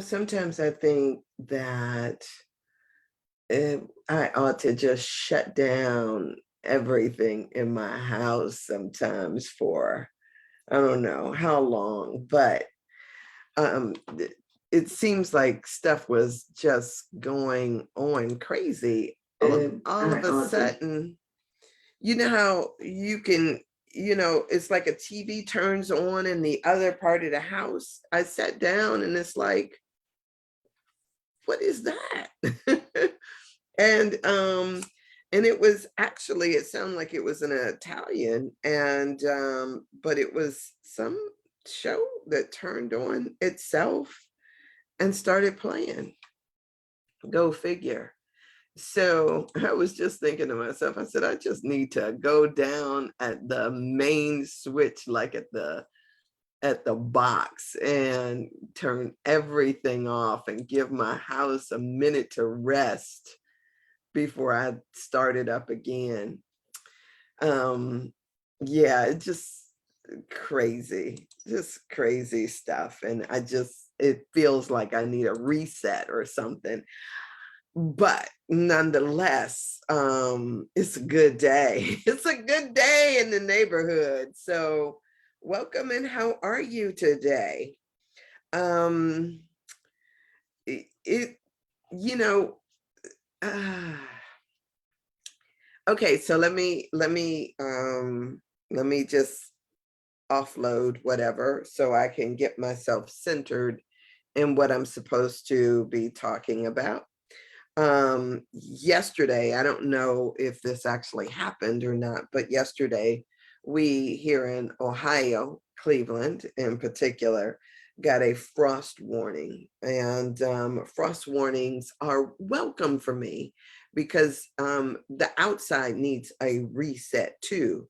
Sometimes I think that I ought to just shut down everything in my house sometimes for I don't know how long, but um, th- it seems like stuff was just going on crazy. All I of a ought to. sudden, you know how you can, it's like a TV turns on in the other part of the house. I sat down and it's like, what is that? and it was actually, it sounded like it was an Italian, and but it was some show that turned on itself and started playing. Go figure. So I was just thinking to myself, I said, I just need to go down at the main switch, like at the box, and turn everything off and give my house a minute to rest before I started up again. Um, yeah, it just crazy stuff. And it feels like I need a reset or something. But nonetheless, it's a good day. It's a good day in the neighborhood. So welcome, and how are you today? Um, it you know, uh, okay, so let me just offload whatever so I can get myself centered in what I'm supposed to be talking about. Yesterday, I don't know if this actually happened or not, but yesterday we here in Ohio, Cleveland in particular, got a frost warning. And frost warnings are welcome for me because the outside needs a reset too.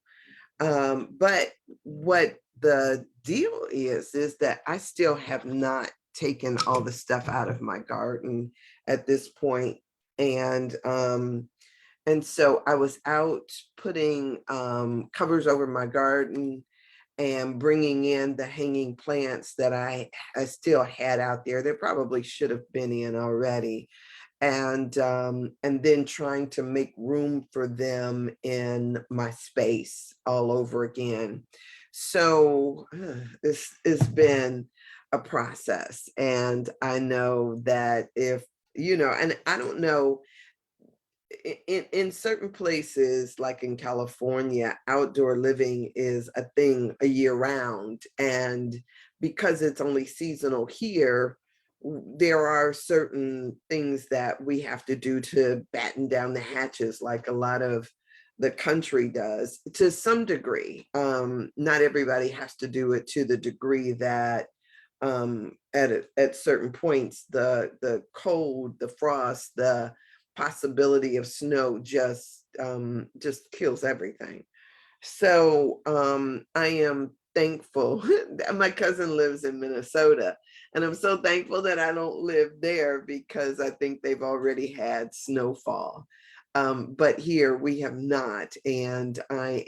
But what the deal is that I still have not taken all the stuff out of my garden at this point. And so I was out putting covers over my garden and bringing in the hanging plants that I still had out there. They probably should have been in already, and then trying to make room for them in my space all over again. So it's been a process, and I know that if and I don't know, in certain places like in California, outdoor living is a thing a year round, and because it's only seasonal here, there are certain things that we have to do to batten down the hatches, like a lot of the country does to some degree. Not everybody has to do it to the degree that at certain points the cold, the frost, the possibility of snow just kills everything. So I am thankful that my cousin lives in Minnesota, and I'm so thankful that I don't live there because I think they've already had snowfall. But here we have not, and I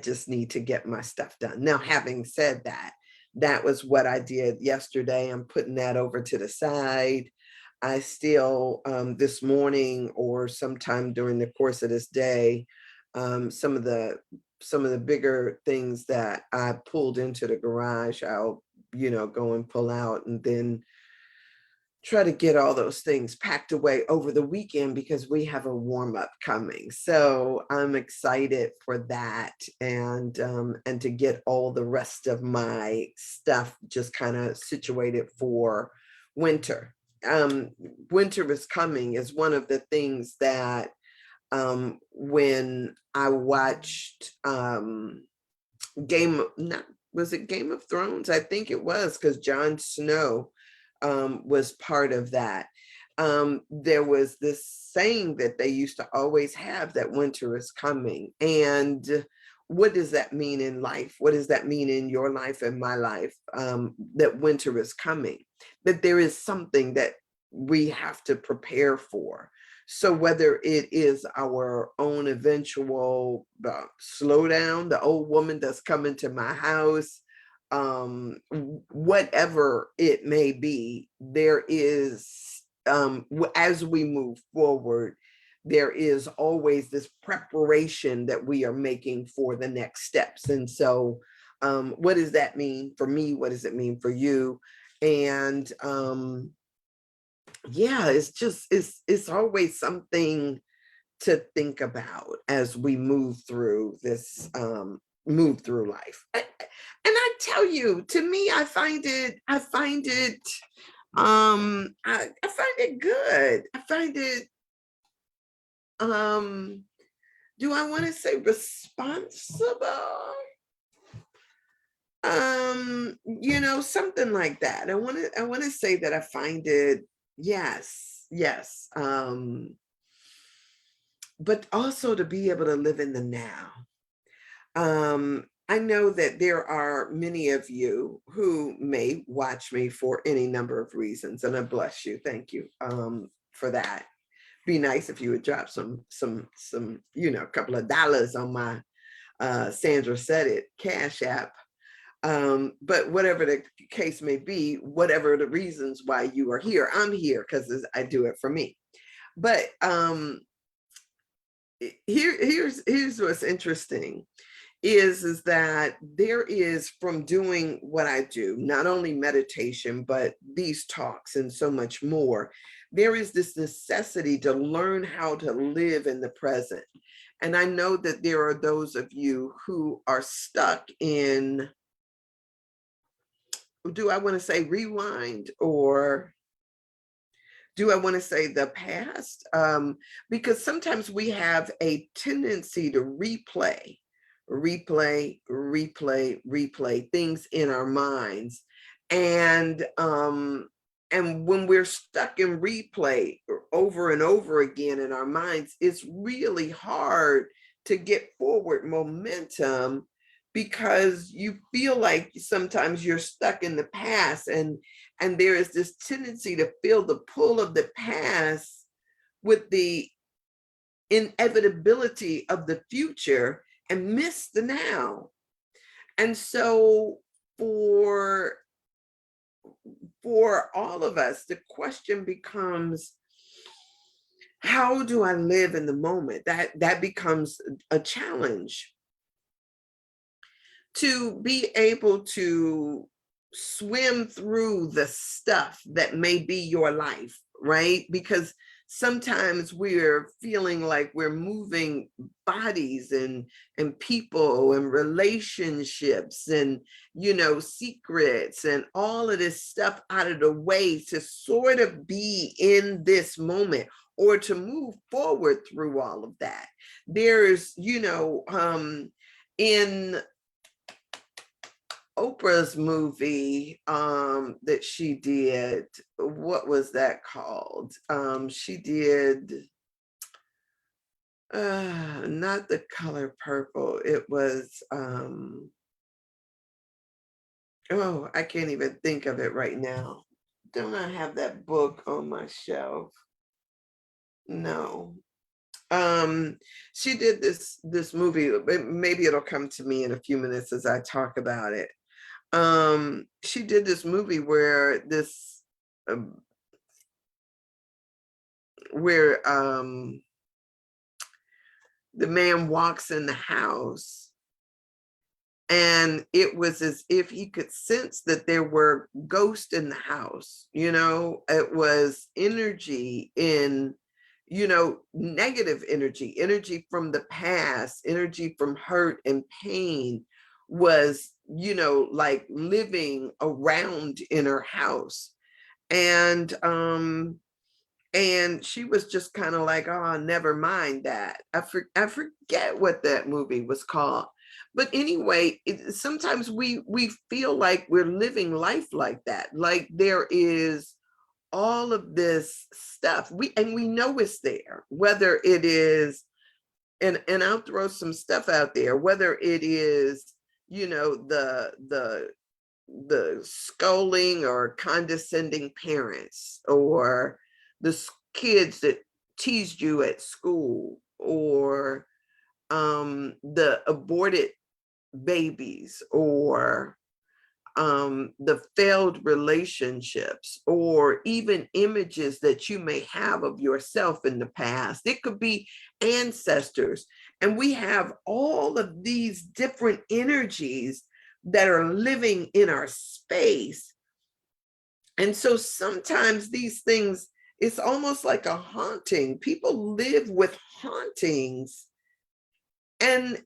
just need to get my stuff done. Now, having said that, that was what I did yesterday. I'm putting that over to the side. I still, this morning or sometime during the course of this day, some of the bigger things that I pulled into the garage, I'll, go and pull out, and then try to get all those things packed away over the weekend because we have a warm up coming. So I'm excited for that, and to get all the rest of my stuff just kind of situated for winter. Um, Winter is coming is one of the things that when I watched not was it Game of Thrones? I think it was, because Jon Snow was part of that. There was this saying that they used to always have, that winter is coming. And what does that mean in life? What does that mean in your life and my life? That winter is coming, that there is something that we have to prepare for. So whether it is our own eventual slowdown, the old woman that's coming to my house, whatever it may be, there is, as we move forward, there is always this preparation that we are making for the next steps. And so, what does that mean for me? What does it mean for you? And yeah, it's always something to think about as we move through this, move through life. And I tell you, to me, I find it good. I find it, um do I want to say responsible? Something like that. I want to say that I find it, yes, yes. But also to be able to live in the now. I know that there are many of you who may watch me for any number of reasons, and I bless you. Thank you, for that. Be nice if you would drop some, a couple of dollars on my Sandra Said It Cash App. But whatever the case may be, whatever the reasons why you are here, I'm here because I do it for me. But here's what's interesting is that there is, from doing what I do, not only meditation, but these talks and so much more, there is this necessity to learn how to live in the present. And I know that there are those of you who are stuck in, do I want to say rewind, or do I want to say the past? Because sometimes we have a tendency to replay things in our minds. And when we're stuck in replay over and over again in our minds, it's really hard to get forward momentum, because you feel like sometimes you're stuck in the past, and there is this tendency to feel the pull of the past with the inevitability of the future and miss the now. And so for all of us, the question becomes, how do I live in the moment? That becomes a challenge, to be able to swim through the stuff that may be your life, right? Because sometimes we're feeling like we're moving bodies and people and relationships and, secrets and all of this stuff out of the way to sort of be in this moment, or to move forward through all of that. There's, in Oprah's movie, that she did, what was that called? She did, not The Color Purple. It was, oh, I can't even think of it right now. Don't I have that book on my shelf? No. She did this movie. Maybe it'll come to me in a few minutes as I talk about it. She did this movie where um, where the man walks in the house, and it was as if he could sense that there were ghosts in the house. It was energy in, negative energy from the past, energy from hurt and pain, was, like living around in her house. And she was just kind of like, oh, never mind that. I forget what that movie was called. But anyway, sometimes we feel like we're living life like that, like there is all of this stuff, we know it's there, whether it is, and I'll throw some stuff out there, whether it is, the scolding or condescending parents, or the kids that teased you at school, or the aborted babies, or the failed relationships, or even images that you may have of yourself in the past. It could be ancestors. And we have all of these different energies that are living in our space. And so sometimes these things, it's almost like a haunting. People live with hauntings and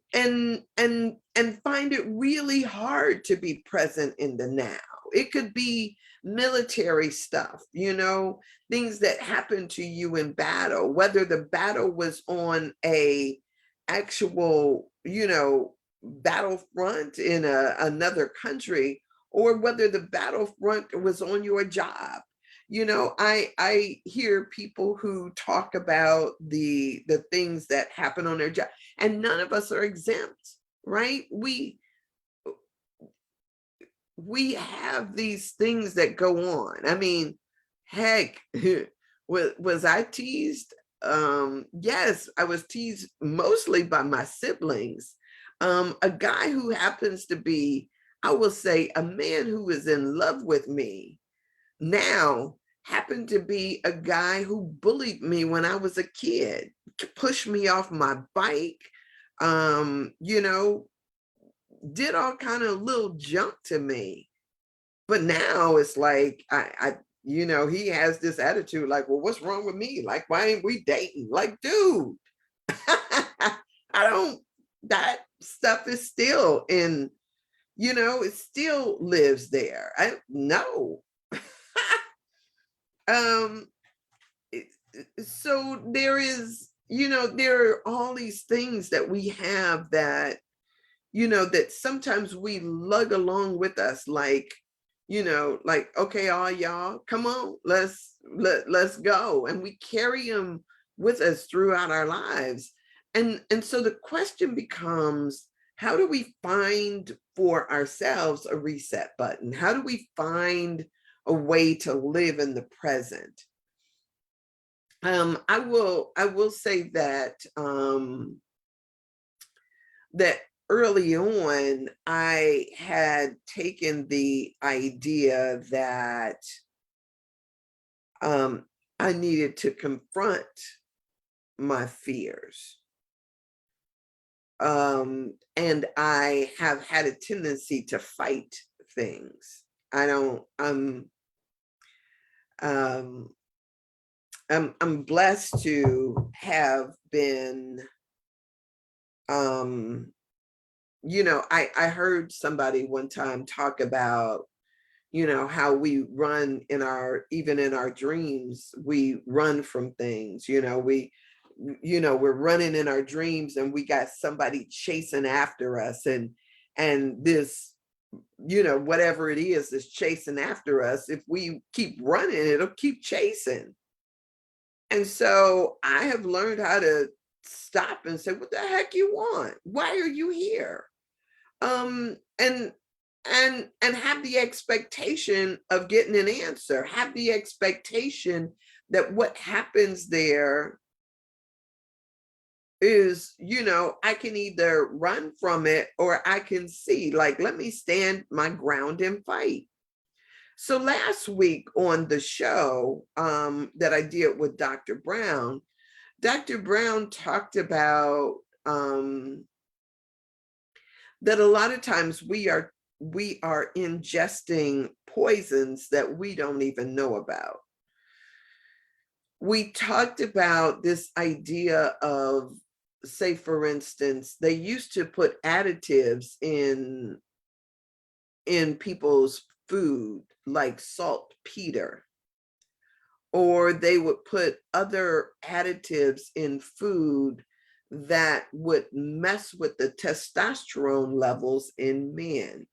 find it really hard to be present in the now. It could be military stuff, things that happen to you in battle, whether the battle was on a actual, battlefront in another country, or whether the battlefront was on your job. I hear people who talk about the things that happen on their job, and none of us are exempt, right? We have these things that go on. I mean, heck, was I teased? Yes, I was teased mostly by my siblings. A guy who happens to be, I will say, a man who is in love with me now happened to be a guy who bullied me when I was a kid, pushed me off my bike, you know, did all kind of little junk to me. But now it's like he has this attitude like, well, what's wrong with me? Like, why ain't we dating? Like, dude, I don't, that stuff is still in, it still lives there. I know. um so there is, there are all these things that we have that, that sometimes we lug along with us, like, like, okay, all y'all, come on, let's go. And we carry them with us throughout our lives. And so the question becomes, how do we find for ourselves a reset button? How do we find a way to live in the present? I will say that that early on, I had taken the idea that I needed to confront my fears. And I have had a tendency to fight things. I don't, um, I'm blessed to have been, I heard somebody one time talk about, how we run even in our dreams, we run from things, we're running in our dreams and we got somebody chasing after us, and this, whatever it is that's chasing after us, if we keep running, it'll keep chasing. And so I have learned how to stop and say, what the heck you want? Why are you here? And have the expectation of getting an answer, have the expectation that what happens there is, I can either run from it or I can see, like, let me stand my ground and fight. So last week on the show that I did with Dr. Brown, Dr. Brown talked about that a lot of times we are ingesting poisons that we don't even know about. We talked about this idea of, say, for instance, they used to put additives in people's food, like saltpeter, or they would put other additives in food that would mess with the testosterone levels in men.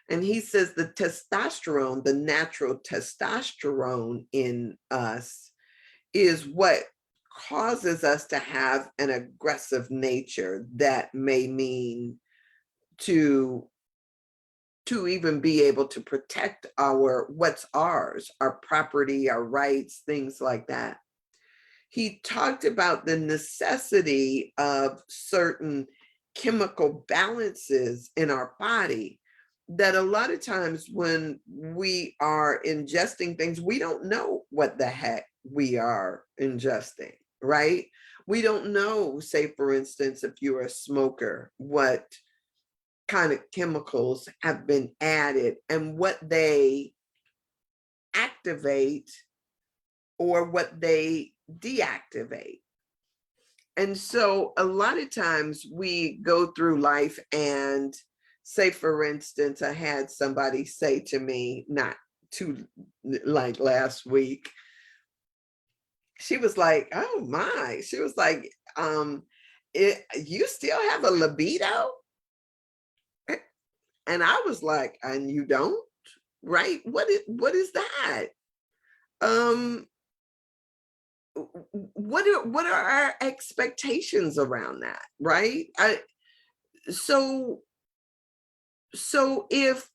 And he says the testosterone, the natural testosterone in us, is what causes us to have an aggressive nature that may mean to even be able to protect what's ours, our property, our rights, things like that. He talked about the necessity of certain chemical balances in our body that a lot of times when we are ingesting things, we don't know what the heck we are ingesting, right? We don't know, say, for instance, if you're a smoker, what kind of chemicals have been added and what they activate or what they deactivate. And so a lot of times we go through life and say, for instance, I had somebody say to me, not too like last week, she was like, oh my, she was like, you still have a libido? And I was like, and you don't, right? What is that? Um, what are our expectations around that, right? So so if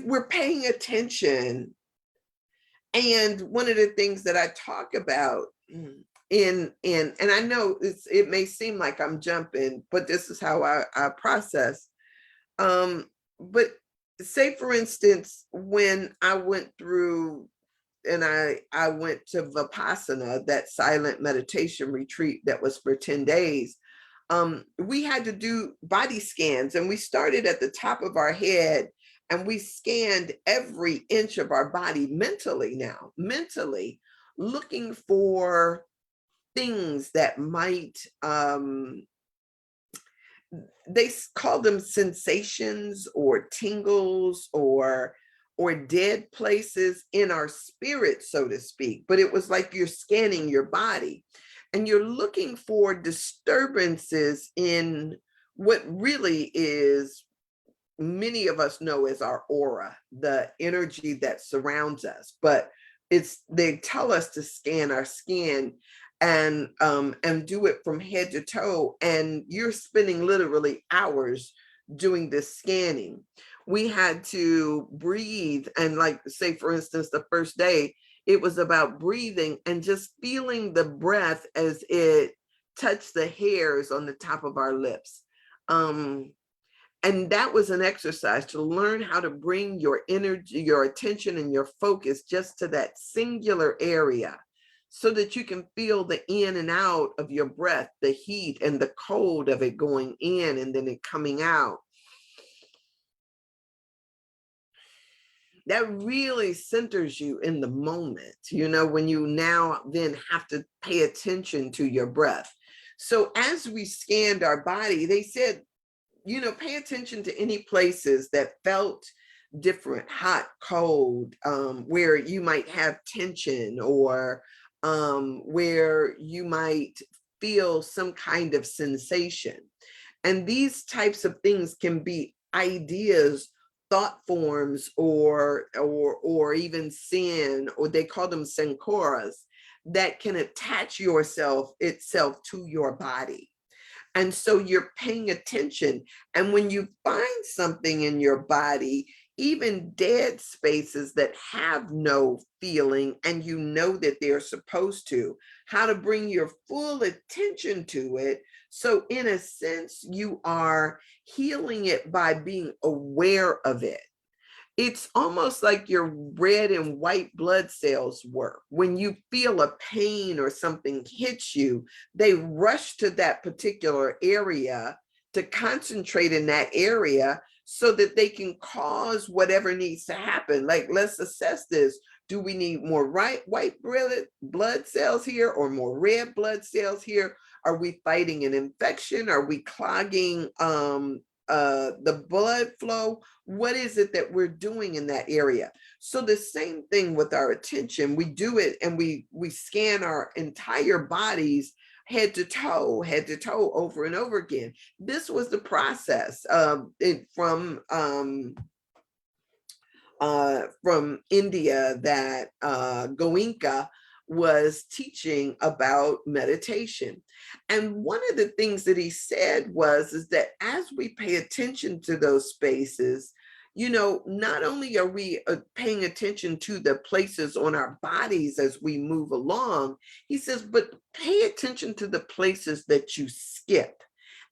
we're paying attention, and one of the things that I talk about in and I know it may seem like I'm jumping, but this is how I process. Um, but say for instance, when I went through and I went to Vipassana, that silent meditation retreat that was for 10 days. We had to do body scans, and we started at the top of our head and we scanned every inch of our body mentally, now mentally looking for things that might they call them sensations or tingles or dead places in our spirit, so to speak. But it was like you're scanning your body and you're looking for disturbances in what really is, many of us know, as our aura, the energy that surrounds us. But it's, they tell us to scan our skin and do it from head to toe, and you're spending literally hours doing this scanning. We had to breathe, and like say for instance, the first day it was about breathing and just feeling the breath as it touched the hairs on the top of our lips. um and that was an exercise to learn how to bring your energy, your attention, and your focus just to that singular area so that you can feel the in and out of your breath, the heat and the cold of it going in and then it coming out. That really centers you in the moment, when you now then have to pay attention to your breath. So as we scanned our body, they said, pay attention to any places that felt different, hot, cold, where you might have tension, or where you might feel some kind of sensation. And these types of things can be ideas, thought forms, or even sin, or they call them sankoras, that can attach yourself itself to your body. And so you're paying attention. And when you find something in your body, even dead spaces that have no feeling, and you know that they're supposed to, how to bring your full attention to it. So, in a sense, you are healing it by being aware of it. It's almost like your red and white blood cells work. When you feel a pain or something hits you, they rush to that particular area to concentrate in that area so that they can cause whatever needs to happen. Like, let's assess this. Do we need more white blood cells here or more red blood cells here? Are we fighting an infection? Are we clogging the blood flow? What is it that we're doing in that area? So the same thing with our attention. We do it and we scan our entire bodies, head to toe, over and over again. This was the process from India that Goenka was teaching about meditation. And one of the things that he said is that as we pay attention to those spaces, not only are we paying attention to the places on our bodies as we move along, he says, but pay attention to the places that you skip,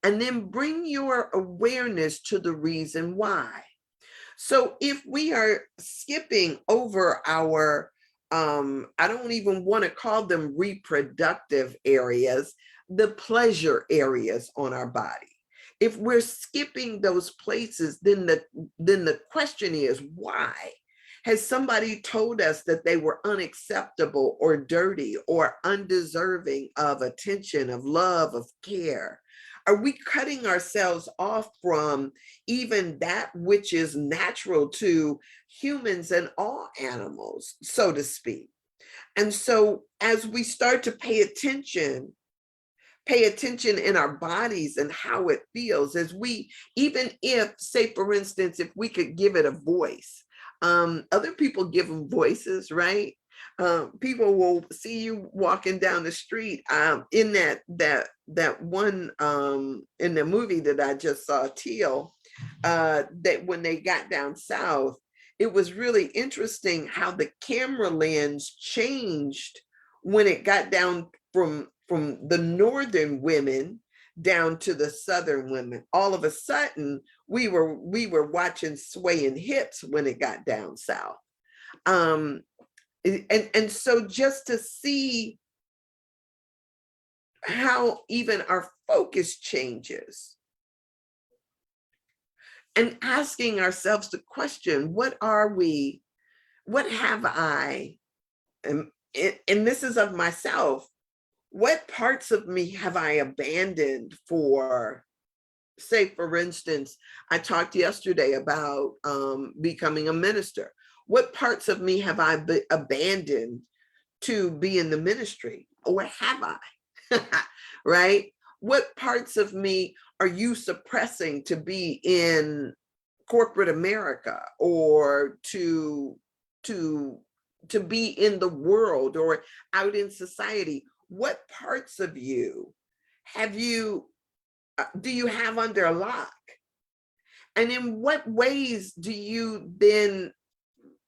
and then bring your awareness to the reason why. So if we are skipping over our, I don't even want to call them reproductive areas, the pleasure areas on our body. If we're skipping those places, then the question is why? Has somebody told us that they were unacceptable or dirty or undeserving of attention, of love, of care? Are we cutting ourselves off from even that which is natural to humans and all animals, so to speak? And so as we start to pay attention in our bodies and how it feels, as we, even if, say, for instance, if we could give it a voice, other people give them voices, right? People will see you walking down the street, in that one, in the movie that I just saw, Teal, that when they got down south, it was really interesting how the camera lens changed when it got down from the northern women down to the southern women. All of a sudden, we were watching swaying hips when it got down south. Um, and so just to see how even our focus changes, and asking ourselves the question, what are we, what have I, and this is of myself, what parts of me have I abandoned for, say, for instance, I talked yesterday about becoming a minister. What parts of me have I abandoned to be in the ministry? Or have I? Right? What parts of me are you suppressing to be in corporate America, or to to be in the world or out in society? What parts of you have you, do you have under lock? And in what ways do you then,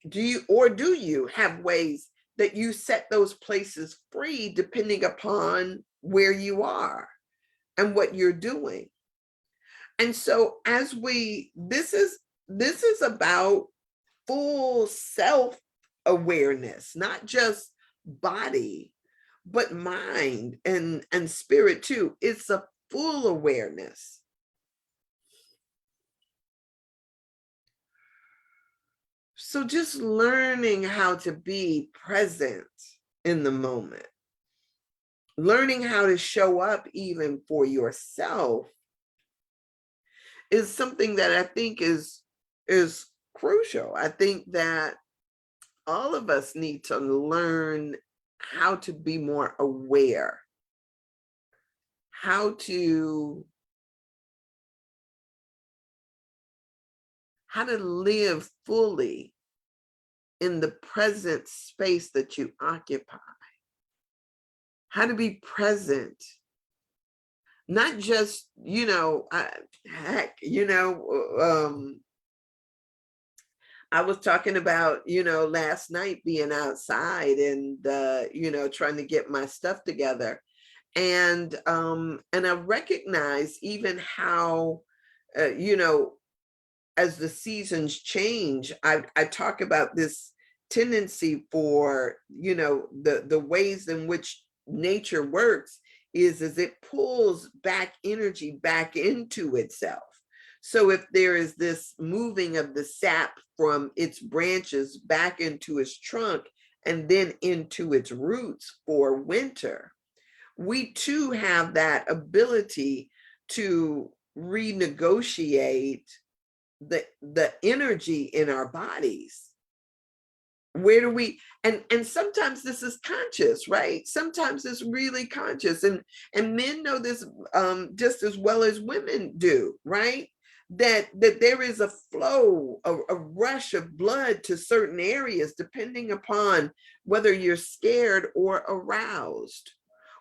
do you have ways that you set those places free depending upon where you are and what you're doing? And so as we, this is about full self awareness, not just body, but mind and spirit too. It's a full awareness. So just learning how to be present in the moment, learning how to show up even for yourself, is something that I think is crucial. I think that all of us need to learn how to be more aware, how to live fully in the present space that you occupy, how to be present, not just, heck, I was talking about, last night being outside and, trying to get my stuff together. And I recognize even how, you know, as the seasons change, I talk about this tendency for, the ways in which nature works is it pulls back energy back into itself. So if there is this moving of the sap from its branches back into its trunk and then into its roots for winter, we too have that ability to renegotiate the energy in our bodies. Where do we, and sometimes this is conscious, right? Sometimes it's really conscious, and men know this just as well as women do, right? That there is a flow, a rush of blood to certain areas depending upon whether you're scared or aroused,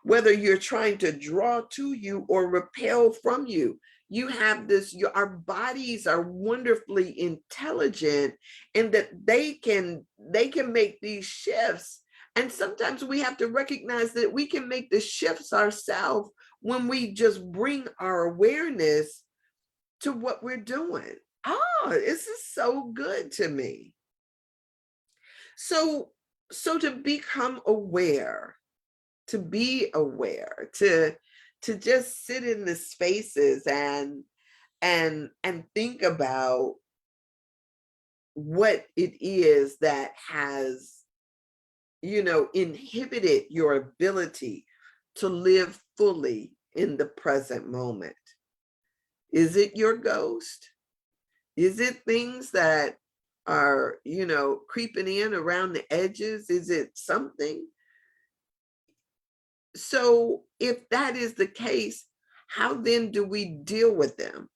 whether you're trying to draw to you or repel from you. You have this, our bodies are wonderfully intelligent in that they can make these shifts. And sometimes we have to recognize that we can make the shifts ourselves when we just bring our awareness to what we're doing. Oh, this is so good to me. So, so to become aware, to be aware, to just sit in the spaces and think about what it is that has, inhibited your ability to live fully in the present moment. Is it your ghost? Is it things that are, creeping in around the edges? Is it something? So if that is the case, how then do we deal with them?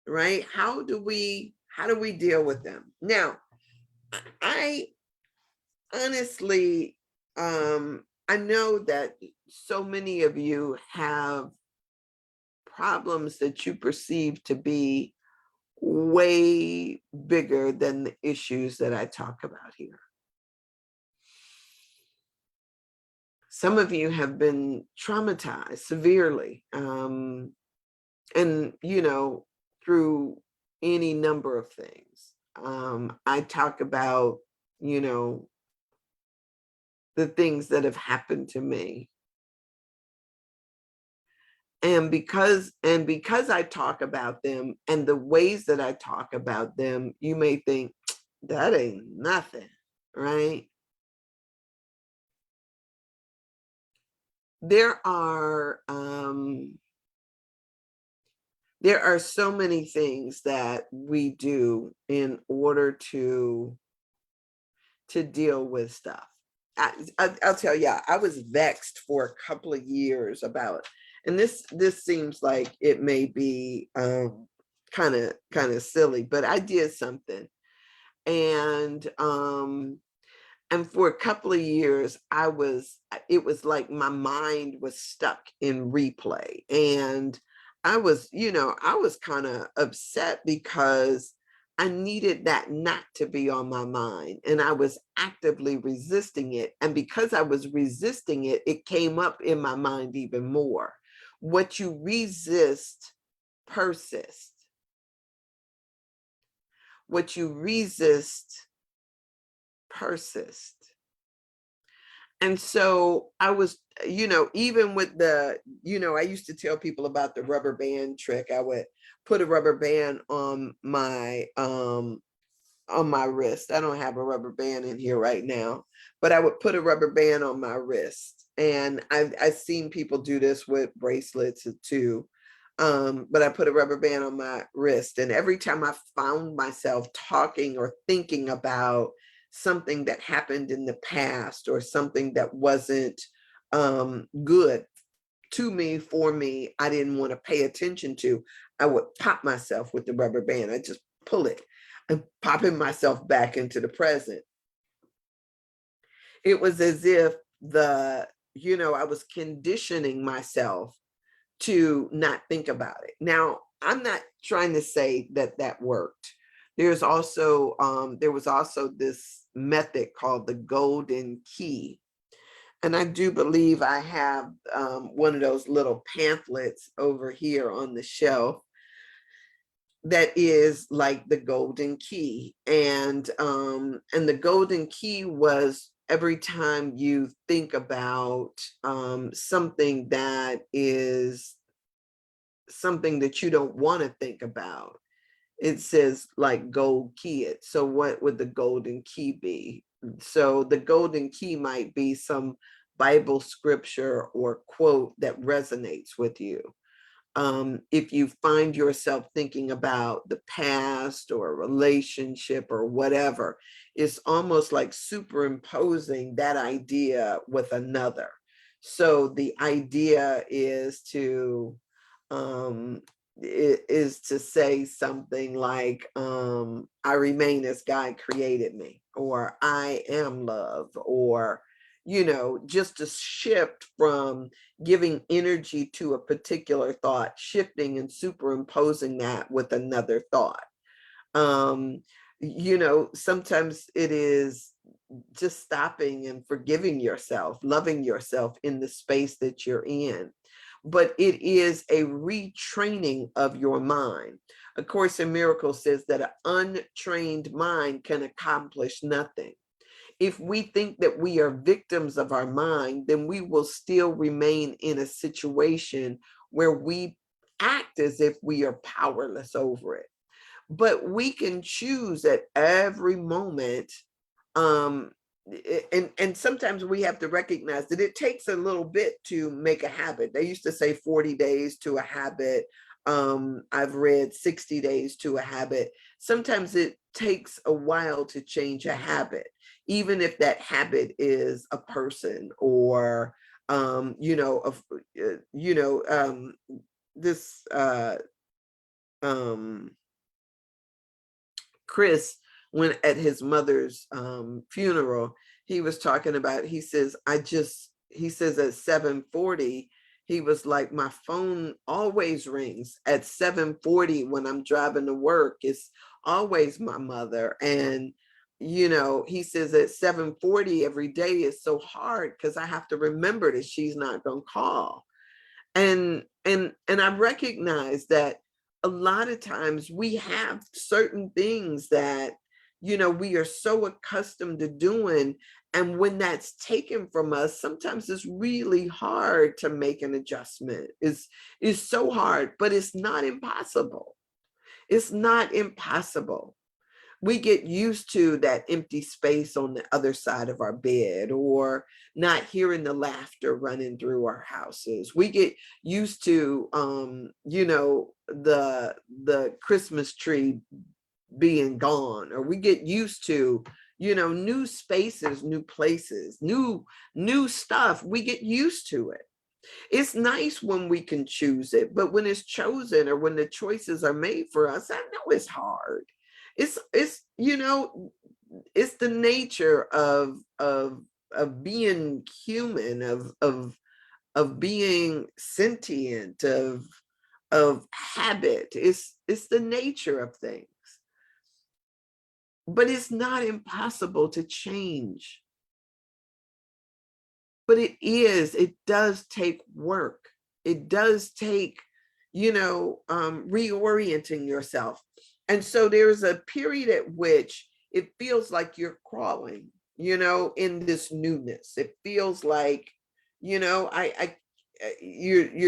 Right? How do we deal with them? Now, I honestly, I know that so many of you have problems that you perceive to be way bigger than the issues that I talk about here. Some of you have been traumatized severely, and through any number of things. I talk about, you know, the things that have happened to me. And because I talk about them and the ways that I talk about them, you may think that ain't nothing, right? There are there are so many things that we do in order to deal with stuff. I'll tell you, I was vexed for a couple of years about, and this seems like it may be kind of silly, but I did something, and and for a couple of years it was like my mind was stuck in replay, and I was kind of upset because I needed that not to be on my mind, and I was actively resisting it, and because I was resisting it, it came up in my mind even more. What you resist persists. What you resist persists. And so I was, even with I used to tell people about the rubber band trick. I would put a rubber band on my wrist. I don't have a rubber band in here right now, but I would put a rubber band on my wrist. And I've seen people do this with bracelets too. But I put a rubber band on my wrist. And every time I found myself talking or thinking about something that happened in the past or something that wasn't good to me, for me, I didn't want to pay attention to, I would pop myself with the rubber band. I just pull it and popping myself back into the present. It was as if I was conditioning myself to not think about it. Now, I'm not trying to say that that worked. There was also this method called the golden key. And I do believe I have one of those little pamphlets over here on the shelf that is like the golden key. And the golden key was every time you think about something that is something that you don't want to think about, it says like gold key it. So what would the golden key be? So the golden key might be some Bible scripture or quote that resonates with you. If you find yourself thinking about the past or a relationship or whatever, it's almost like superimposing that idea with another. So the idea um, is to say something like, I remain as God created me, or I am love, or just to shift from giving energy to a particular thought, shifting and superimposing that with another thought. Um, Sometimes it is just stopping and forgiving yourself, loving yourself in the space that you're in. But it is a retraining of your mind. A Course in Miracles says that an untrained mind can accomplish nothing. If we think that we are victims of our mind, then we will still remain in a situation where we act as if we are powerless over it. But we can choose at every moment. um and sometimes we have to recognize that it takes a little bit to make a habit. They used to say 40 days to a habit. I've read 60 days to a habit. Sometimes it takes a while to change a habit, even if that habit is a person or you know this um Chris, when at his mother's funeral, he was talking about, he says at 7:40, he was like, my phone always rings at 7:40 when I'm driving to work. It's always my mother. And, he says at 7:40 every day is so hard because I have to remember that she's not going to call. And I recognize that a lot of times we have certain things that we are so accustomed to doing, and when that's taken from us, sometimes it's really hard to make an adjustment. It's so hard, but it's not impossible. It's not impossible. We get used to that empty space on the other side of our bed, or not hearing the laughter running through our houses. We get used to the Christmas tree being gone, or we get used to new spaces, new places, new stuff. We get used to it. It's nice when we can choose it, but when it's chosen or when the choices are made for us, I know it's hard. It's the nature of being human, of being sentient, of habit. It's the nature of things. But it's not impossible to change. But it does take work. It does take, reorienting yourself. And so there's a period at which it feels like you're crawling, in this newness. It feels like, you're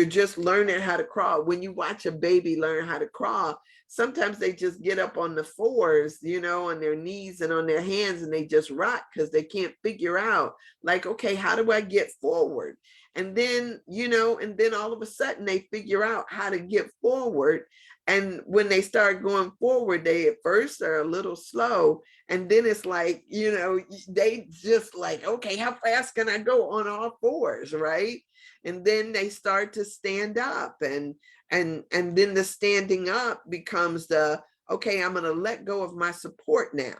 just learning how to crawl. When you watch a baby learn how to crawl, sometimes they just get up on the fours, on their knees and on their hands, and they just rock because they can't figure out, like, okay, how do I get forward? And then, and then all of a sudden they figure out how to get forward. And when they start going forward, they at first are a little slow. And then it's like, they just like, okay, how fast can I go on all fours, right? And then they start to stand up, and then the standing up becomes the, okay, I'm going to let go of my support now.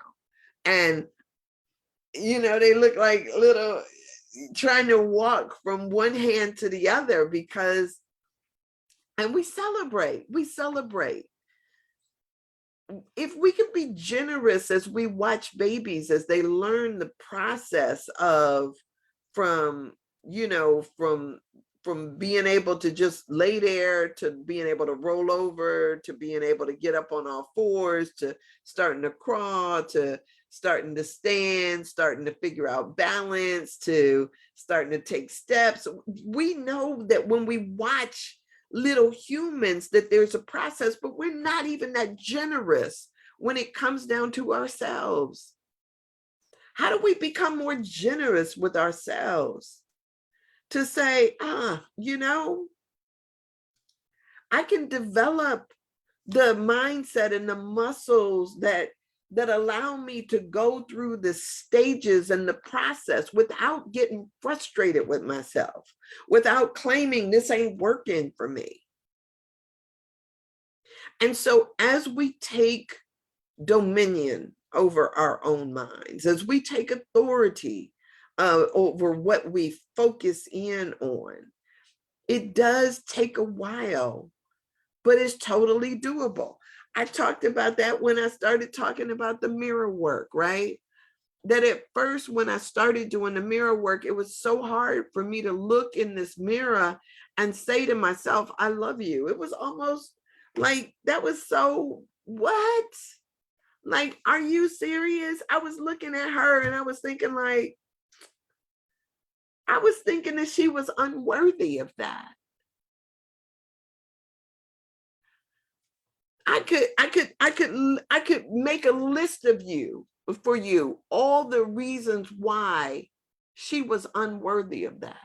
And, they look like little trying to walk from one hand to the other because, and we celebrate. If we can be generous as we watch babies, as they learn the process of, from being able to just lay there, to being able to roll over, to being able to get up on all fours, to starting to crawl, to starting to stand, starting to figure out balance, to starting to take steps. We know that when we watch little humans, that there's a process, but we're not even that generous when it comes down to ourselves. How do we become more generous with ourselves? To say, I can develop the mindset and the muscles that allow me to go through the stages and the process without getting frustrated with myself, without claiming this ain't working for me. And so as we take dominion over our own minds, as we take authority over what we focus in on, it does take a while, but it's totally doable. I talked about that when I started talking about the mirror work, right? That at first, when I started doing the mirror work, it was so hard for me to look in this mirror and say to myself, I love you. It was almost Like, that was so, what? Like, are you serious? I was looking at her and I was thinking like, I was thinking that she was unworthy of that. I could make a list of you for you, all the reasons why she was unworthy of that.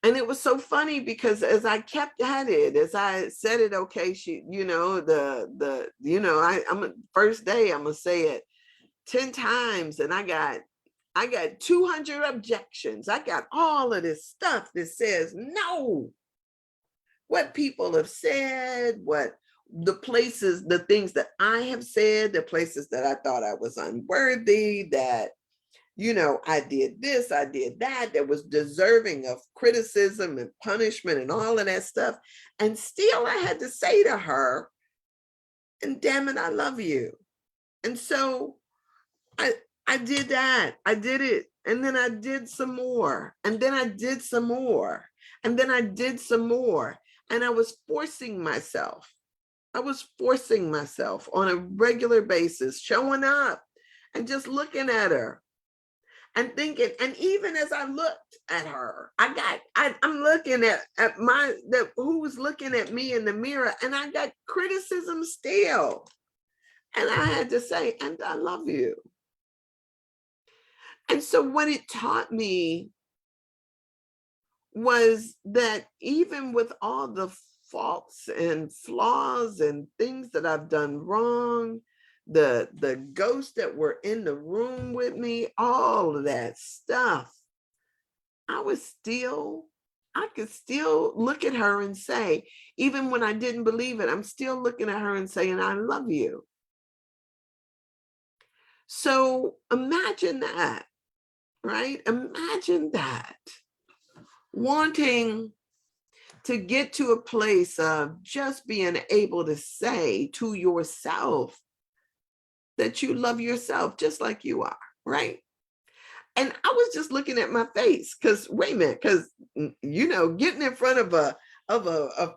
And it was so funny because as I kept at it, as I said it, okay, she, I'm first day, I'm gonna say it 10 times, and I got 200 objections. I got all of this stuff that says no. What people have said, what the places, the things that I have said, the places that I thought I was unworthy, that, I did this, I did that was deserving of criticism and punishment and all of that stuff. And still I had to say to her, and damn it, I love you. And so I did that. I did it. And then I did some more. And then I did some more. And then I did some more. And I was forcing myself. I was forcing myself on a regular basis, showing up and just looking at her and thinking. And even as I looked at her, I'm looking at who was looking at me in the mirror, and I got criticism still. And I had to say, and I love you. And so what it taught me was that even with all the faults and flaws and things that I've done wrong, the ghosts that were in the room with me, all of that stuff, I could still look at her and say, even when I didn't believe it, I'm still looking at her and saying, I love you. So imagine that, right? Imagine that. Wanting to get to a place of just being able to say to yourself that you love yourself just like you are, right? And I was just looking at my face because, wait a minute, because, getting in front of a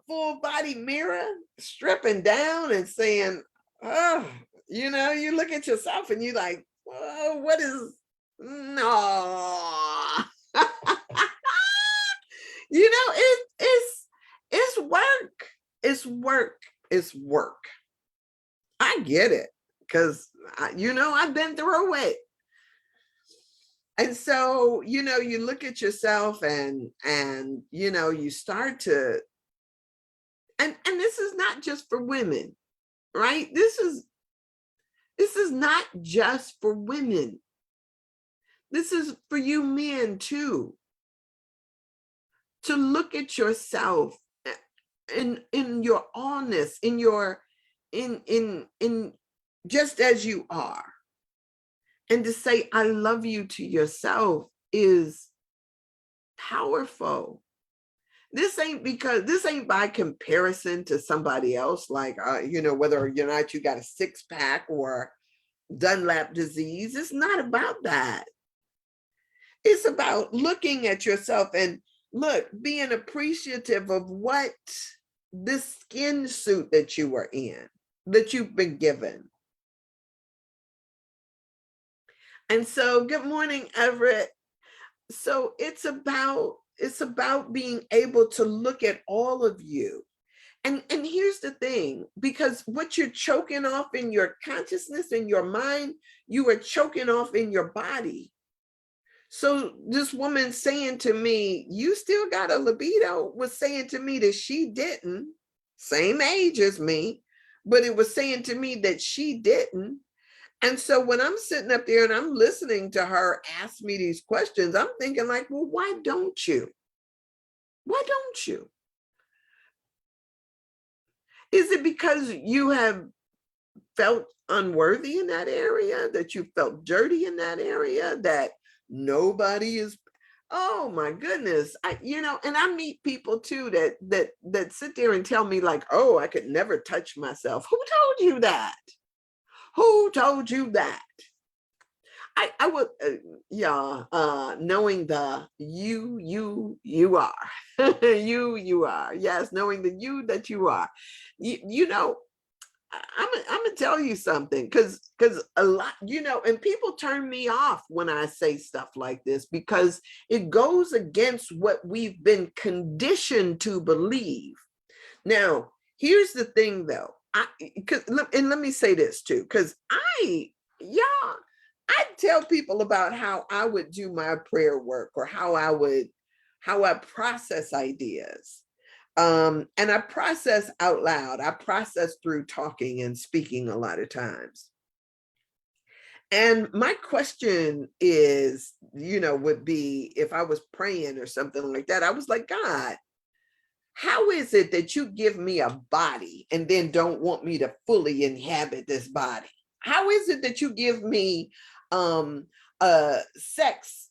full body mirror, stripping down and saying, oh, you look at yourself and you're like, oh, what is, no. It's work. It's work. It's work. I get it because I've been through it. And so, you look at yourself and you start to, and this is not just for women, right? This is not just for women. This is for you men too. To look at yourself in your allness, in just as you are, and to say I love you to yourself is powerful. This ain't by comparison to somebody else, like whether or not you got a six-pack or Dunlap disease. It's not about that. It's about looking at yourself and being appreciative of what this skin suit that you are in, that you've been given. And so, good morning, Everett. So it's about being able to look at all of you. And here's the thing, because what you're choking off in your consciousness, in your mind, you are choking off in your body. So this woman saying to me, you still got a libido, was saying to me that she didn't, same age as me, but it was saying to me that she didn't. And so when I'm sitting up there and I'm listening to her ask me these questions, I'm thinking like, well, why don't you? Why don't you? Is it because you have felt unworthy in that area, that you felt dirty in that area, that nobody is, oh my goodness. And I meet people too that sit there and tell me like, oh, I could never touch myself. Who told you that? Who told you that? I would, yeah, knowing the you are, you are, yes, knowing the you that you are, you know, I'm gonna tell you something, because a lot, and people turn me off when I say stuff like this because it goes against what we've been conditioned to believe. Now, here's the thing though. And let me say this too, because yeah, I tell people about how I would do my prayer work or how I process ideas. And I process out loud. I process through talking and speaking a lot of times. And my question is, would be if I was praying or something like that, I was like, God, how is it that you give me a body and then don't want me to fully inhabit this body? How is it that you give me um sex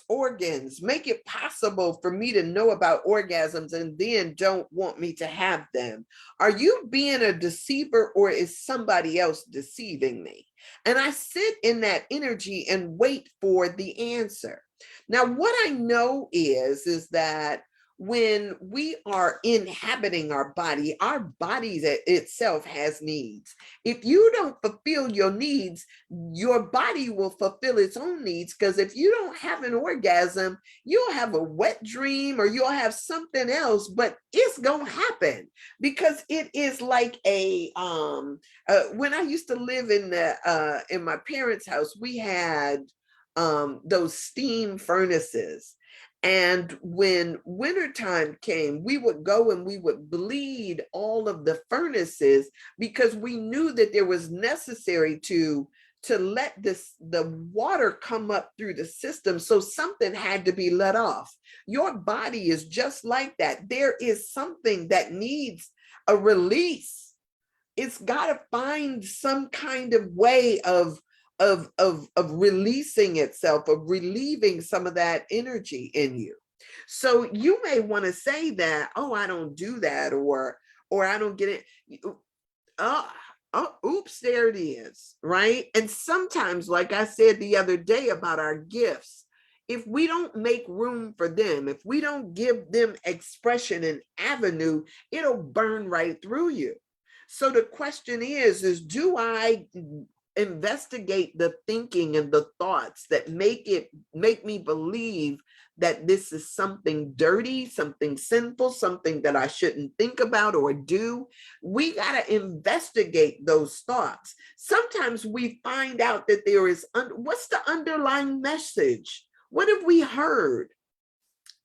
organs, make it possible for me to know about orgasms and then don't want me to have them? Are you being a deceiver or is somebody else deceiving me? And I sit in that energy and wait for the answer. Now, what I know is that when we are inhabiting our bodies itself has needs. If you don't fulfill your needs, your body will fulfill its own needs. Because if you don't have an orgasm, you'll have a wet dream or you'll have something else, but it's gonna happen because it is like when I used to live in my parents' house, we had those steam furnaces. And when wintertime came, we would go and we would bleed all of the furnaces because we knew that there was necessary to let the water come up through the system. So something had to be let off. Your body is just like that. There is something that needs a release. It's got to find some kind of way of releasing itself, of relieving some of that energy in you. So you may want to say that, oh, I don't do that, or I don't get it. Oh, oops, there it is, right? And sometimes, like I said the other day about our gifts, if we don't make room for them, if we don't give them expression and avenue, it'll burn right through you. So the question is do I investigate the thinking and the thoughts that make me believe that this is something dirty, something sinful, something that I shouldn't think about or do? We got to investigate those thoughts. Sometimes we find out that there is what's the underlying message? What have we heard?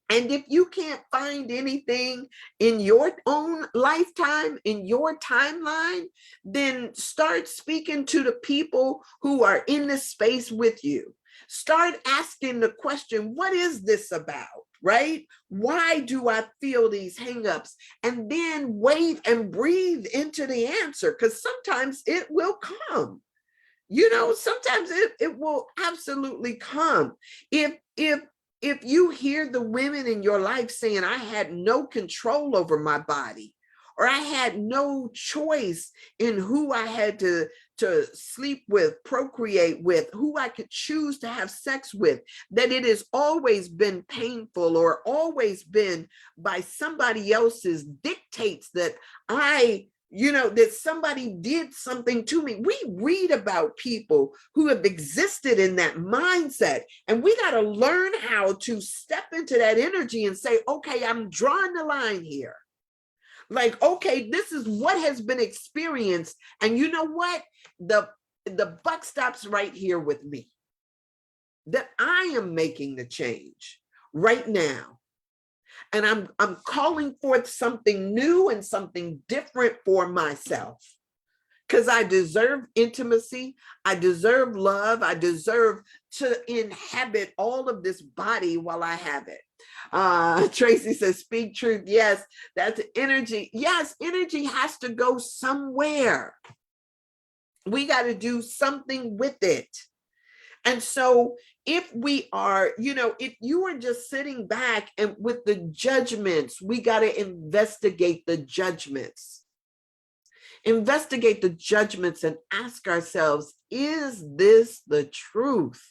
And if you can't find anything in your own lifetime, in your timeline, then start speaking to the people who are in this space with you. Start asking the question, what is this about? Right? Why do I feel these hangups? And then wait and breathe into the answer, because sometimes it will come. Sometimes it will absolutely come. If you hear the women in your life saying, I had no control over my body, or I had no choice in who I had to sleep with, procreate with, who I could choose to have sex with, that it has always been painful or always been by somebody else's dictates that that somebody did something to me. We read about people who have existed in that mindset, and we got to learn how to step into that energy and say, okay, I'm drawing the line here. Like, okay, this is what has been experienced. And you know what? The buck stops right here with me. That I am making the change right now. And I'm calling forth something new and something different for myself. Because I deserve intimacy. I deserve love. I deserve to inhabit all of this body while I have it. Tracy says, speak truth. Yes, that's energy. Yes, energy has to go somewhere. We got to do something with it. And so if we are, if you are just sitting back and with the judgments, we got to investigate the judgments. Investigate the judgments and ask ourselves, is this the truth?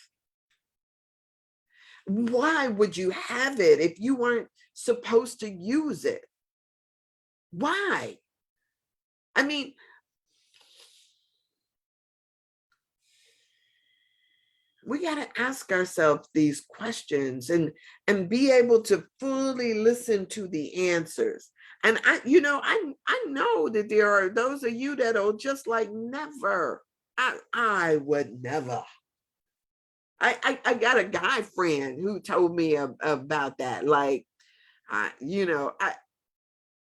Why would you have it if you weren't supposed to use it? Why? I mean, we got to ask ourselves these questions and be able to fully listen to the answers. And I know that there are those of you that are just like, never. I would never. I got a guy friend who told me about that. Like, I you know I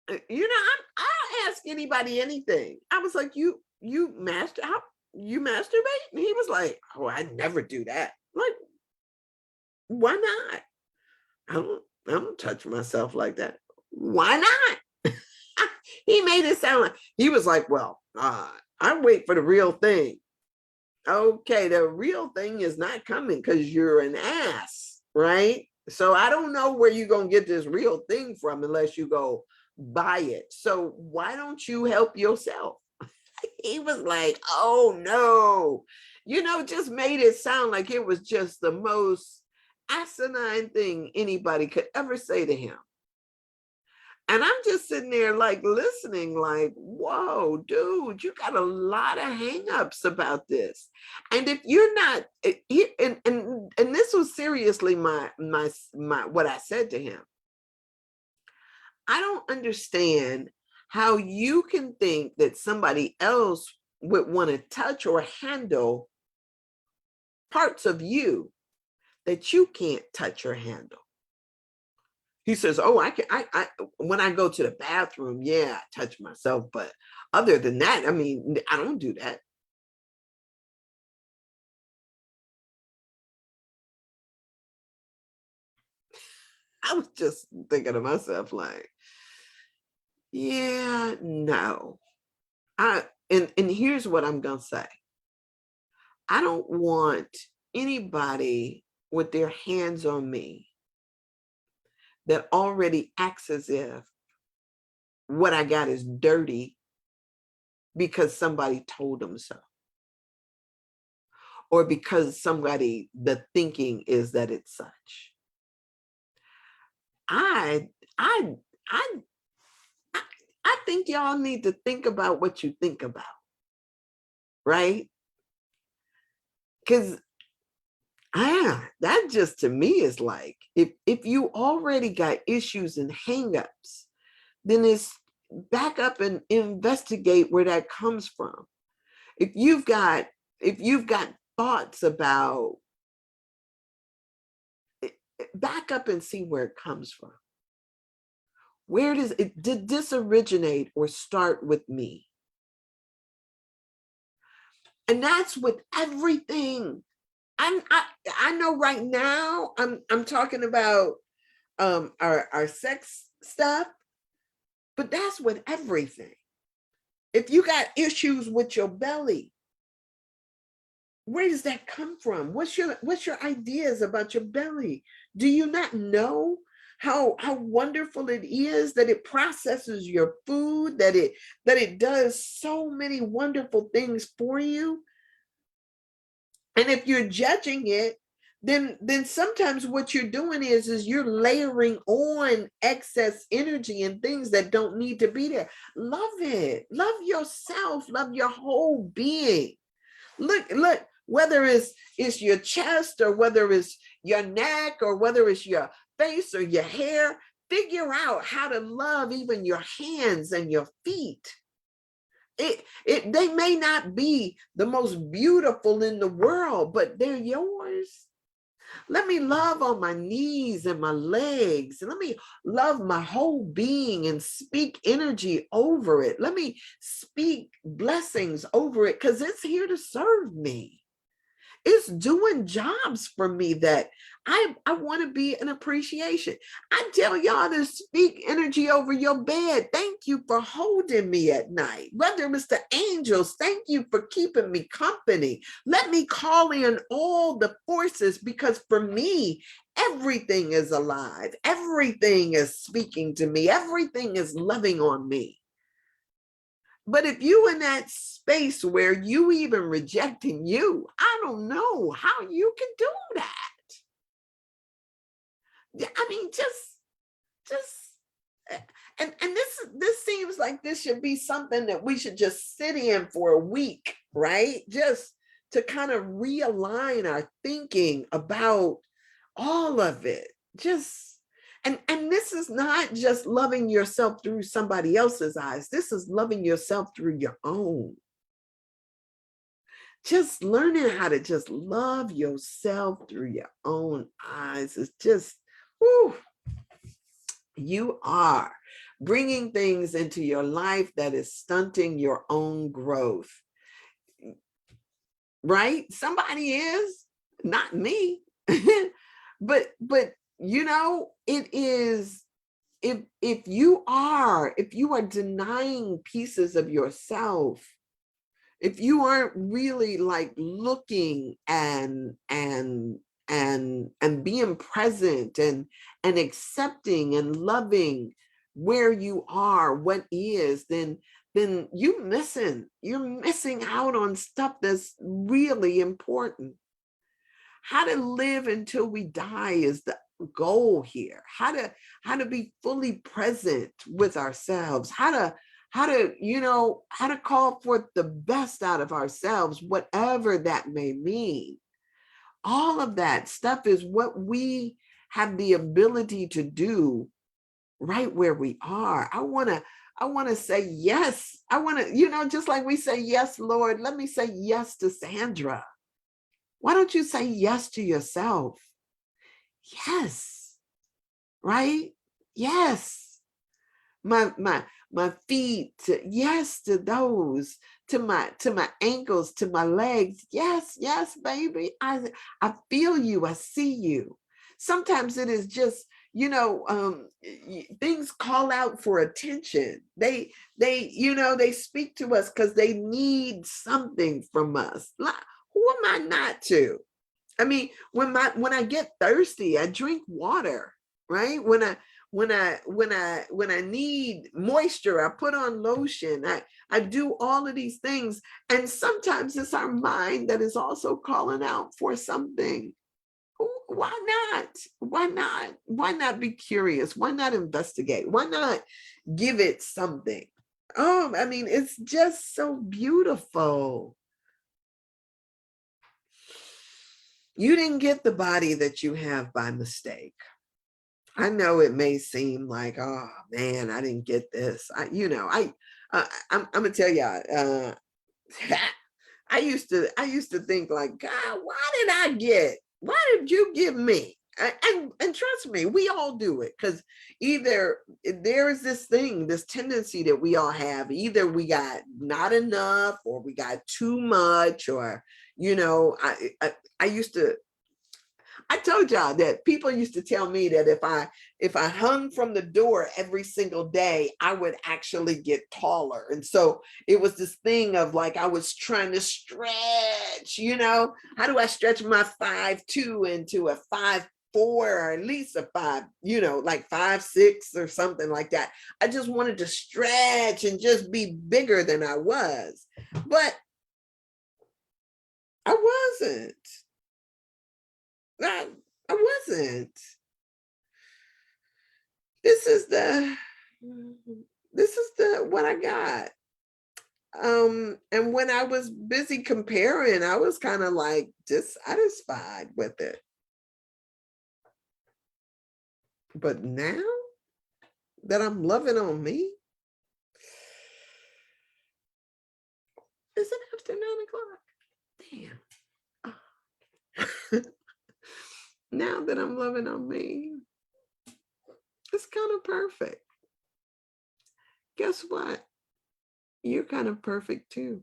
I'll ask anybody anything. I was like, you masturbate? And he was like, oh, I never do that. Like, why not? I don't touch myself like that. Why not? He made it sound like, he was like, well, I wait for the real thing. Okay, the real thing is not coming because you're an ass, right? So I don't know where you're going to get this real thing from unless you go buy it. So why don't you help yourself? He was like, oh no, just made it sound like it was just the most asinine thing anybody could ever say to him. And I'm just sitting there like listening, like, whoa, dude, you got a lot of hangups about this. And if you're not, and this was seriously my what I said to him. I don't understand how you can think that somebody else would want to touch or handle parts of you that you can't touch or handle. He says, oh, I can, I when I go to the bathroom, yeah, I touch myself. But other than that, I mean, I don't do that. I was just thinking to myself, like, yeah, no. And here's what I'm gonna say. I don't want anybody with their hands on me that already acts as if what I got is dirty because somebody told them so, or because the thinking is that it's such. I, I, I, I, I think y'all need to think about what you think about, right? Because that just to me is like, if you already got issues and hangups, then it's back up and investigate where that comes from. If you've got thoughts about it, back up and see where it comes from. Where did this originate or start with me? And that's with everything. I know right now I'm talking about our sex stuff, but that's with everything. If you got issues with your belly, where does that come from? What's your ideas about your belly? Do you not know how wonderful it is that it processes your food, that it does so many wonderful things for you? And if you're judging it, then sometimes what you're doing is you're layering on excess energy and things that don't need to be there. Love it. Love yourself. Love your whole being. Look, whether it's your chest or whether it's your neck or whether it's your face or your hair, figure out how to love even your hands and your feet. They may not be the most beautiful in the world, but they're yours. Let me love on my knees and my legs. Let me love my whole being and speak energy over it. Let me speak blessings over it because it's here to serve me. It's doing jobs for me that I want to be an appreciation. I tell y'all to speak energy over your bed. Thank you for holding me at night. Whether it's the angels, thank you for keeping me company. Let me call in all the forces because for me, everything is alive. Everything is speaking to me. Everything is loving on me. But if you in that space where you even rejecting you, I don't know how you can do that. Yeah, I mean, just and this seems like this should be something that we should just sit in for a week, right? Just to kind of realign our thinking about all of it. Just and this is not just loving yourself through somebody else's eyes. This is loving yourself through your own. Just learning how to just love yourself through your own eyes is just, whew, you are bringing things into your life that is stunting your own growth, right? Somebody is, not me. But it is, if you are denying pieces of yourself, if you aren't really like looking and being present and accepting and loving where you are, what is, then you're missing out on stuff that's really important. How to live until we die is the goal here. How to be fully present with ourselves, how to call forth the best out of ourselves, whatever that may mean. All of that stuff is what we have the ability to do right where we are. I want to say yes. I want to, just like we say yes, Lord, let me say yes to Sandra. Why don't you say yes to yourself? Yes, right? Yes. My feet, yes to those, to my ankles, to my legs. Yes, yes, baby. I feel you. I see you. Sometimes it is just, things call out for attention. They speak to us because they need something from us. Who am I not to? I mean, when I get thirsty, I drink water, right? When I need moisture, I put on lotion. I do all of these things. And sometimes it's our mind that is also calling out for something. Why not? Why not? Why not be curious? Why not investigate? Why not give it something? Oh, I mean, it's just so beautiful. You didn't get the body that you have by mistake. I know it may seem like, oh man, I didn't get this. I'm gonna tell y'all. I used to think like, God, why did I get? Why did you give me? And trust me, we all do it because either there is this thing, this tendency that we all have. Either we got not enough, or we got too much, or I used to. I told y'all that people used to tell me that if I hung from the door every single day, I would actually get taller. And so it was this thing of like I was trying to stretch, how do I stretch my 5'2" into a 5'4", or at least a 5, like 5'6" or something like that. I just wanted to stretch and just be bigger than I was. But I wasn't. I wasn't. This is the what I got. And when I was busy comparing, I was kind of like dissatisfied with it. But now that I'm loving on me, is it after 9 o'clock? Damn. Now that I'm loving on me, it's kind of perfect. Guess what? You're kind of perfect too.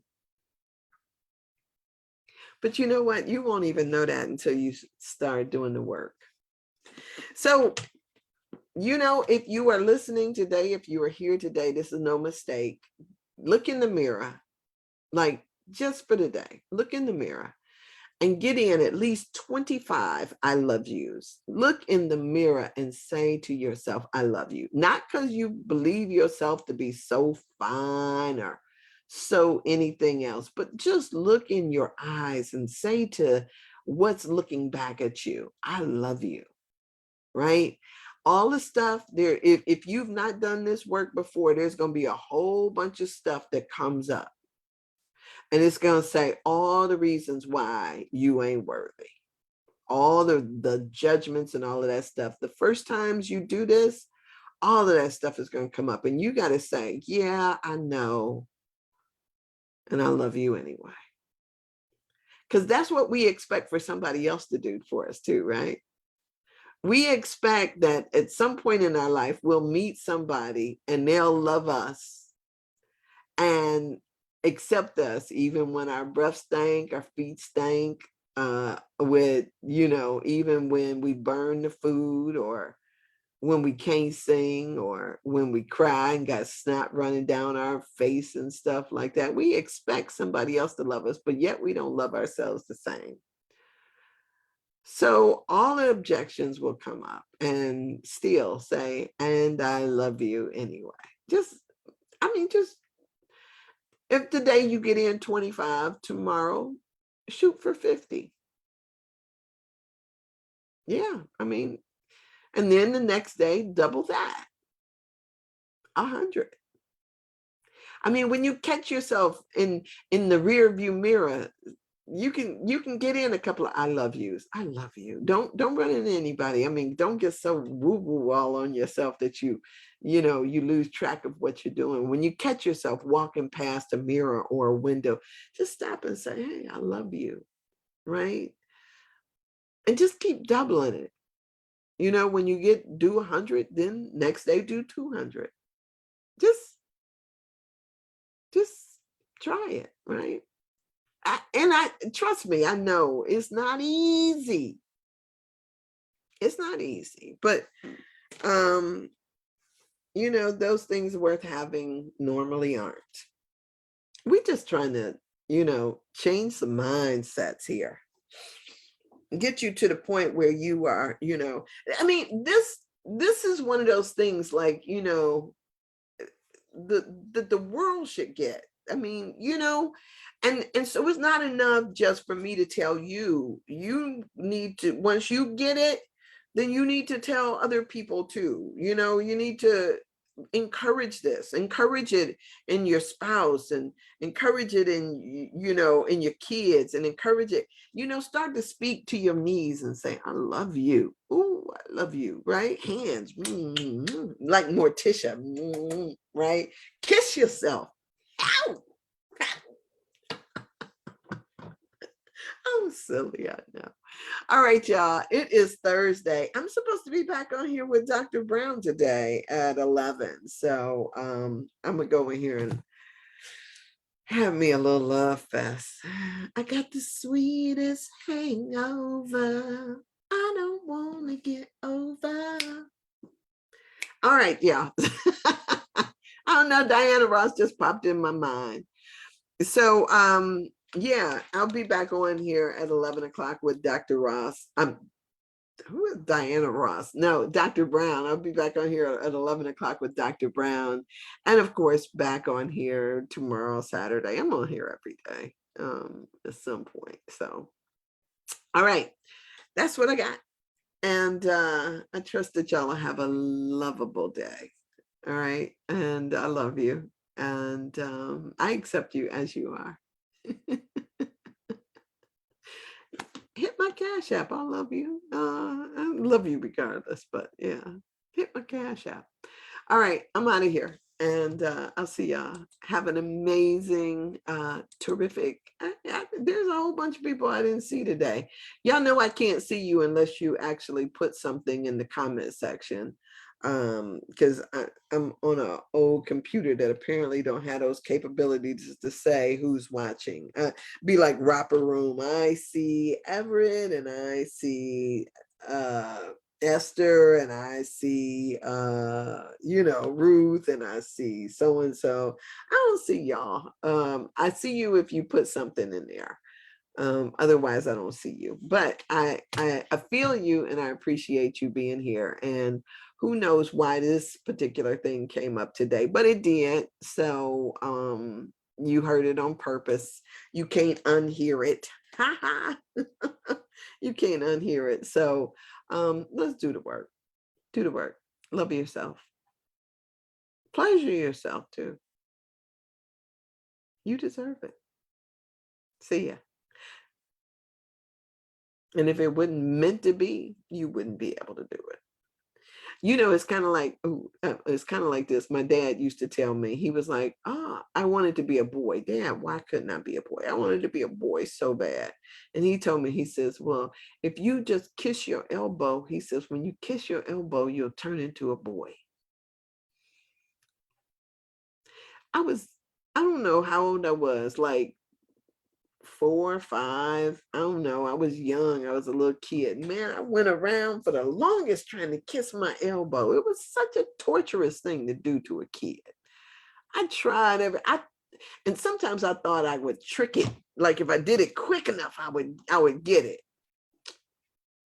But you know what? You won't even know that until you start doing the work. So, if you are listening today, if you are here today, this is no mistake. Look in the mirror, like just for the day. Look in the mirror and get in at least 25 I love yous. Look in the mirror and say to yourself, I love you. Not because you believe yourself to be so fine or so anything else, but just look in your eyes and say to what's looking back at you, I love you, right? All the stuff there, if you've not done this work before, there's going to be a whole bunch of stuff that comes up. And it's going to say all the reasons why you ain't worthy, all the judgments and all of that stuff. The first times you do this, all of that stuff is going to come up. And you got to say, yeah, I know. And I love you anyway. Because that's what we expect for somebody else to do for us too, right? We expect that at some point in our life, we'll meet somebody and they'll love us and accept us, even when our breath stank, our feet stank, with, even when we burn the food, or when we can't sing, or when we cry and got snot running down our face and stuff like that. We expect somebody else to love us, but yet we don't love ourselves the same. So all the objections will come up and still say, and I love you anyway. Just if today you get in 25, tomorrow, shoot for 50. Yeah, and then the next day, double that, 100. When you catch yourself in the rear view mirror, you can get in a couple of I love yous. I love you. Don't run into anybody. Don't get so woo-woo all on yourself that you lose track of what you're doing. When you catch yourself walking past a mirror or a window, just stop and say, hey, I love you, right? And just keep doubling it. When you do 100, then next day do 200. Just try it, right? I trust me, I know it's not easy. It's not easy, but those things worth having normally aren't. We're just trying to, change some mindsets here. Get you to the point where you are, this is one of those things, like, the world should get. And so it's not enough just for me to tell you. You need to, once you get it, then you need to tell other people too. You need to encourage this, encourage it in your spouse, and encourage it in, in your kids, and encourage it, start to speak to your knees and say, I love you. Ooh, I love you, right? Hands, like Morticia, right? Kiss yourself. Ow! I'm silly, I know. All right, y'all. It is Thursday. I'm supposed to be back on here with Dr. Brown today at 11. So I'm gonna go in here and have me a little love fest. I got the sweetest hangover. I don't want to get over. All right, y'all. I don't know. Diana Ross just popped in my mind. So yeah, I'll be back on here at 11 o'clock with Dr. Ross. Who is Diana Ross? No, Dr. Brown. I'll be back on here at 11 o'clock with Dr. Brown. And of course, back on here tomorrow, Saturday. I'm on here every day at some point. So, all right, that's what I got. And I trust that y'all will have a lovable day. All right. And I love you. And I accept you as you are. Hit my Cash App. I love you. I love you regardless, but yeah, hit my Cash App. All right, I'm out of here, and I'll see y'all. Have an amazing, terrific. There's a whole bunch of people I didn't see today. Y'all know I can't see you unless you actually put something in the comment section. Because I'm on an old computer that apparently don't have those capabilities to say who's watching. Be like Romper Room. I see Everett, and I see Esther, and I see Ruth, and I see so and so. I don't see y'all. I see you if you put something in there. Otherwise I don't see you, but I feel you, and I appreciate you being here. And who knows why this particular thing came up today, but it did. So you heard it on purpose. You can't unhear it. You can't unhear it. So let's do the work. Do the work. Love yourself. Pleasure yourself too. You deserve it. See ya. And if it wasn't meant to be, you wouldn't be able to do it. It's kind of like, ooh, it's kind of like this. My dad used to tell me, he was like, I wanted to be a boy. Dad, why couldn't I be a boy? I wanted to be a boy so bad. And he told me, he says, well, if you just kiss your elbow, he says, when you kiss your elbow, you'll turn into a boy. I was, I don't know how old I was, like 4 or 5. I don't know. I was young. I was a little kid. Man, I went around for the longest trying to kiss my elbow. It was such a torturous thing to do to a kid. I tried and sometimes I thought I would trick it. Like if I did it quick enough, I would get it.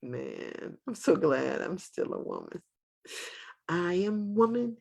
Man, I'm so glad I'm still a woman. I am woman.